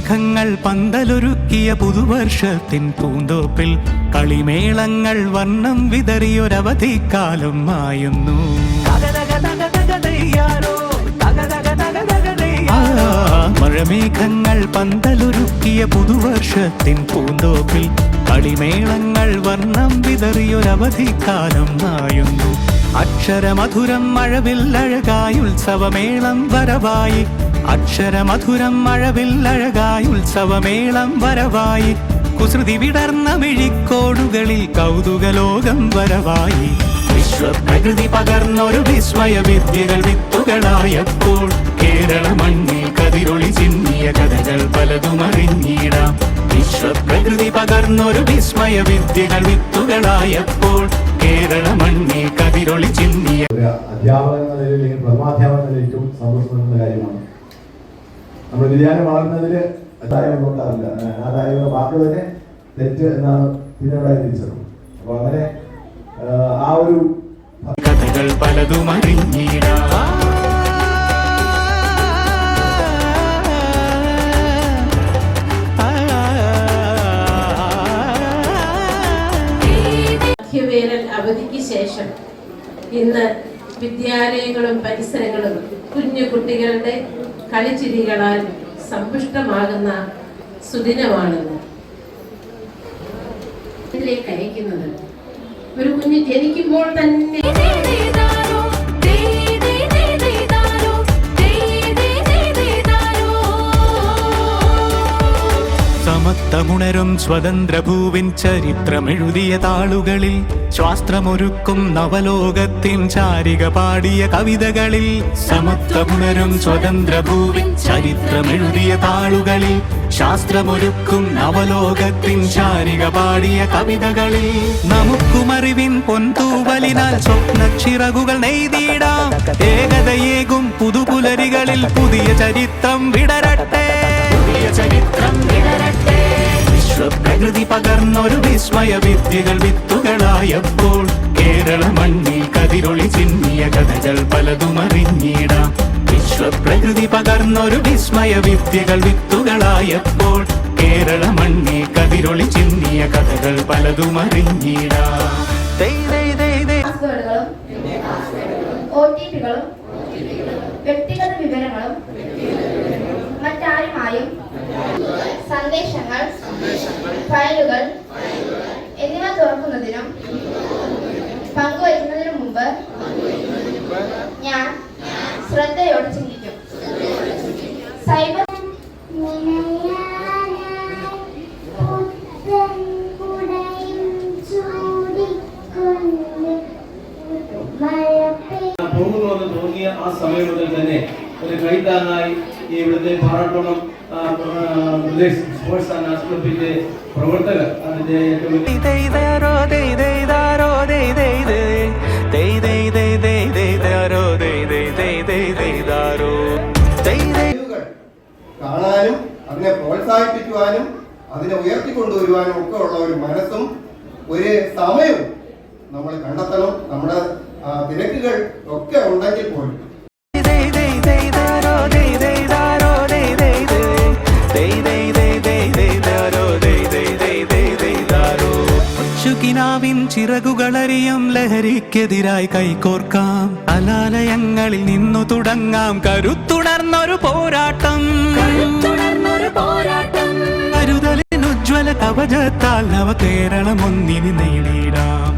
മഴമേഘങ്ങൾ പന്തലൊരുക്കിയ പുതുവർഷത്തിൻ പൂന്തോപ്പിൽ കളിമേളങ്ങൾ വർണ്ണം വിതറിയൊരവധിക്കാലം മായുന്നു. മഴമേഘങ്ങൾ പന്തലൊരുക്കിയ പുതുവർഷത്തിൻ പൂന്തോപ്പിൽ കളിമേളങ്ങൾ വർണ്ണം വിതറിയൊരവധിക്കാലം മായുന്നു. അക്ഷരമധുരം മഴവില്ലഴകായി ഉത്സവമേളം വരവായി, അക്ഷരമധുരം മഴവില്ലഴകായി ഉത്സവമേളം വരവായി, കുസൃതി വിടർന്ന മിഴിക്കോടുകളിൽ കൗതുകലോകം വരവായി. വിശ്വപ്രകൃതി പകർന്നൊരു വിസ്മയ വിദ്യകൾ വിത്തുകളായപ്പോൾ കേരള മണ്ണിൽ കതിരൊളി ചിന്നിയ കഥകൾ പലതും അറിഞ്ഞിടാം. വിശ്വപ്രകൃതി പകർന്നൊരു വിസ്മയ വിദ്യകൾ വിത്തുകളായപ്പോൾ കേരള മണ്ണിൽ കതിരൊളി ചിന്നിയ. അധ്യാപകൻ എന്ന നിലയിൽ പ്രഥമാധ്യാപകൻ ഏറ്റവും സന്തോഷപ്പെടുന്ന കാര്യമാണ്. നമ്മൾ വിദ്യാലയം വളർന്നതിൽ അതായത് നോക്കാറില്ല, അതായത് വാക്ക് തന്നെ തെറ്റ് എന്നാണ് പിന്നീട് തിരിച്ചത്. അപ്പൊ അങ്ങനെ ആ ഒരു കഥകൾ പലതും അറിഞ്ഞിടാം. വേനൽ അവധിക്ക് ശേഷം ഇന്ന് വിദ്യാലയങ്ങളും പരിസരങ്ങളും കുഞ്ഞു കുട്ടികളുടെ കളിച്ചിരികളാൽ സമ്പുഷ്ടമാകുന്ന സുദിനമാണെന്ന് ഇതിലേക്ക് അയക്കുന്നത്. ഒരു കുഞ്ഞ് ജനിക്കുമ്പോൾ തന്നെ സമത്വമുണരും സ്വതന്ത്രഭൂവിൻ ചരിത്രമെഴുതിയ താളുകളിൽ, ശാസ്ത്രമൊരുക്കും നവലോകത്തിൻ ചാരിക പാടിയ കവിതകളിൽ. സമത്വമുണരും സ്വതന്ത്രഭൂവിൻ ചരിത്രമെഴുതിയ താളുകളിൽ, ശാസ്ത്രമൊരുക്കും നവലോകത്തിൻ ചാരിക പാടിയ കവിതകളിൽ. നമുക്കുമറിവിൻ പൊൻതൂവലിനാൽ സ്വപ്നച്ചിറകുകൾ നെയ്തിടാം. ഏകതയേകും പുതുപുലരികളിൽ പുതിയ ചരിത്രം വിടരട്ടെ, പുതിയ ചരിത്രം വിടരട്ടെ. വിശ്വപ്രകൃതി പകർന്നൊരു വിസ്മയ വിദ്യകൾ വിത്തുകളായപ്പോൾ കേരള മണ്ണിൽ കതിരൊളി ചിന്നിയ കഥകൾ പലതും അറിഞ്ഞിടാം. വിശ്വപ്രകൃതി പകർന്നൊരു വിസ്മയ വിദ്യകൾ വിത്തുകളായപ്പോൾ കേരള മണ്ണിൽ കതിരൊളി ചിന്നിയ കഥകൾ പലതും അറിഞ്ഞിടാം. വ്യക്തിഗത വിവരങ്ങളും മറ്റാരുമായും സന്ദേശങ്ങൾ, ഫയലുകൾ എന്നിവ തുറക്കുന്നതിനും പങ്കുവയ്ക്കുന്നതിനു മുമ്പ് ഞാൻ ശ്രദ്ധയോടെ ചിന്തിക്കും. സൈബർ പോകുന്നുവെന്ന് തോന്നിയ ആ സമയം മുതൽ തന്നെ ഒരു കൈത്താങ്ങായി ഈ ഇവിടുത്തെ പാറട്ടോണം സ്പോർട്സ് ആൻഡ് ആർട്സ് ക്ലബിന്റെ പ്രവർത്തകർ അതിന്റെ കാണാനും അതിനെ പ്രോത്സാഹിപ്പിക്കുവാനും അതിനെ ഉയർത്തിക്കൊണ്ടുവരുവാനും ഒക്കെ ഉള്ള ഒരു മനസ്സും ഒരു സമയവും നമ്മൾ കണ്ടെത്തണം. നമ്മുടെ തിരക്കുകൾ ഒക്കെ ഉണ്ടെങ്കിൽ പോലും കിനാവിൻ ചിറകുകളറിയും ലഹരിക്കെതിരായി കൈകോർക്കാം. കലാലയങ്ങളിൽ നിന്നു തുടങ്ങാം കരുത്തുണർന്നൊരു പോരാട്ടം. കരുതലിനുജ്വല കവചത്താൽ നവ കേരളം ഒന്നിന് നേടിയിടാം.